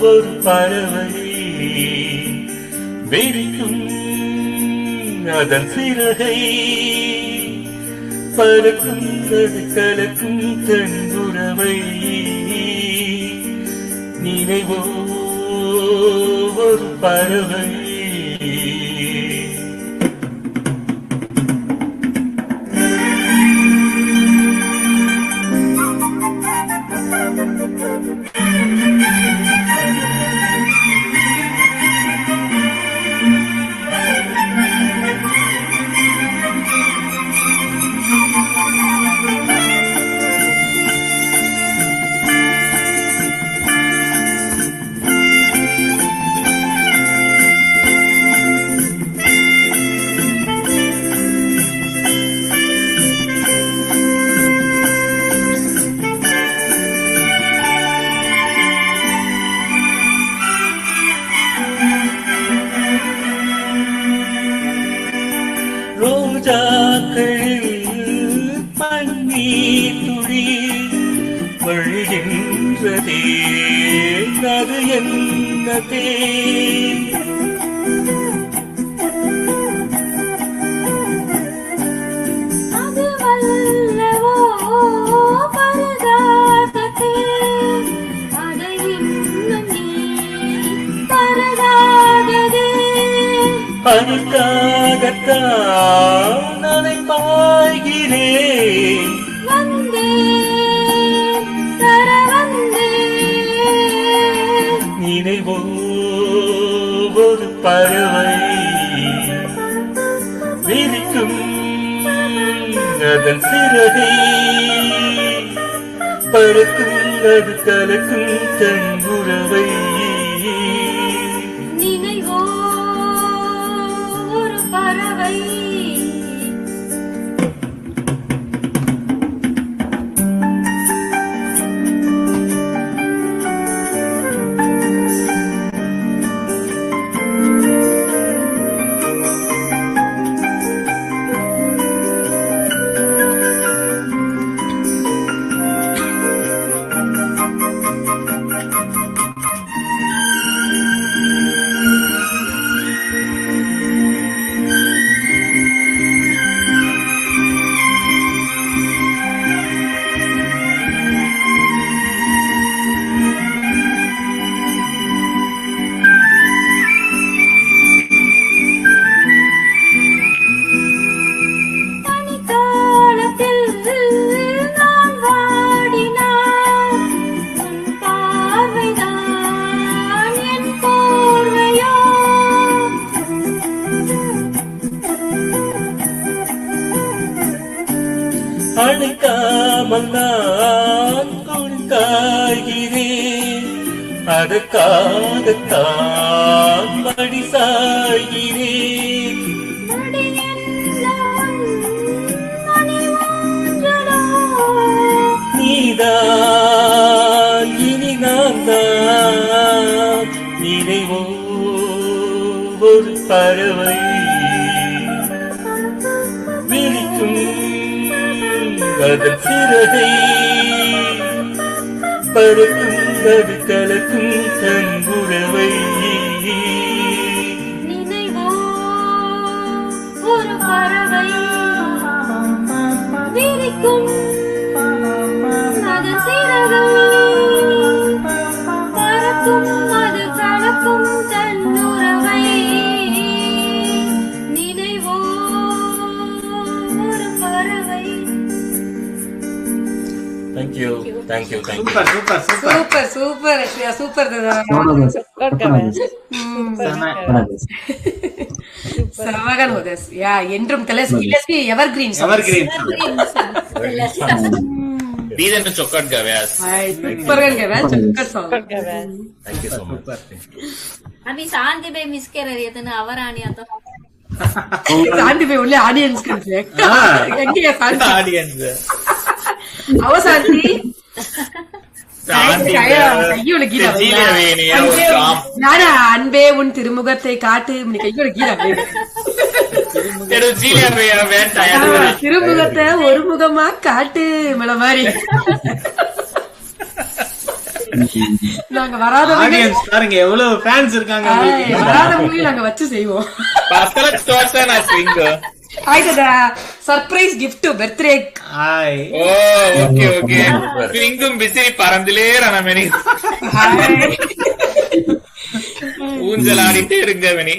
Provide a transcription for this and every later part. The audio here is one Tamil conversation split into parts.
ஒரு பறவை வெறிக்கும் அதன் சிறகை பறக்கும் அது கலக்கும் தன் உறவை நினைவோ ஒரு பறவை ரோஜாக்களில் பன்னீர் துளி வழிகின்றதே அது என்னதே அது வல்லவோ பரதாதே அதை இன்னும் நீ பரதாதே அதுக்காகத்தான் அதை பாய்கிறேன் நினைவோ ஒரு பறவை விரிக்கும் அதன் சிறகை பறக்கும் அது கலக்கும் தன் உறவை பறவை அழைக்காமல் நான் கொடுத்தாகிறேன் அதற்காகத்தான் மடி சாய்கிறேன் நீதான் இனி நான் தான் நினைவோ ஒரு பறவை விழிக்கும் அதன் சிறகை பறக்கும் அது கலக்கும் தன் உறவை நினைவோ ஒரு பறவை விரிக்கும் அதன் சிறகை பறக்கும் அது கலக்கும் தன் உறவை நினைவோ ஒரு பறவை. Thank you. Super. Savagan hodes. Yeah, entrum Telespi evergreen. Evergreen. These are the chocolate gavyas. Super gan gavas, chocolate song. Thank you so much. आम्ही शांती बाई मिस केलं येत ना आवर आणि आता Santi be only audience can say. Engiye Santi. Audience. Ava Santi. கையோட கீழே அன்பே உன் திருமுகத்தை காட்டு கையோட கீழே திருமுகத்தை ஒரு முகமா காட்டு மேல மாதிரி நாங்க வராதவங்க எவ்வளவு ஃபேன்ஸ் இருக்காங்க வராதவங்க நாங்க வச்சு செய்வோம் ஆயிட்டா surprise gift birthday okay okay ஸ்விங்கும் பிசிறி பறந்துலே ரணமணி ஊஞ்சலாடிட்டே இருங்க மணி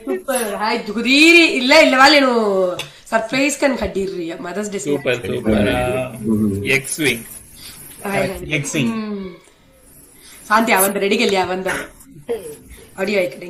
சூப்பர் ஹாய் குதீரி இல்ல இல்ல வால ಏನು ಸರ್ಪ್ರೈಸ್ ಕನ್ ಕಡ್ಡಿರ್ರಿ ಮದರ್ಸ್ ಡೇ ಸೂಪರ್ ಸೂಪರ್ ಎಕ್ಸ್ ವಿಂಗ್ எக்ஸிங் ಶಾಂತಿ ಅವಂದ ರೆಡಿಗೆಲ್ಲಿ ಅವಂದ ಆಡಿಯೋ ಐಕಡೆ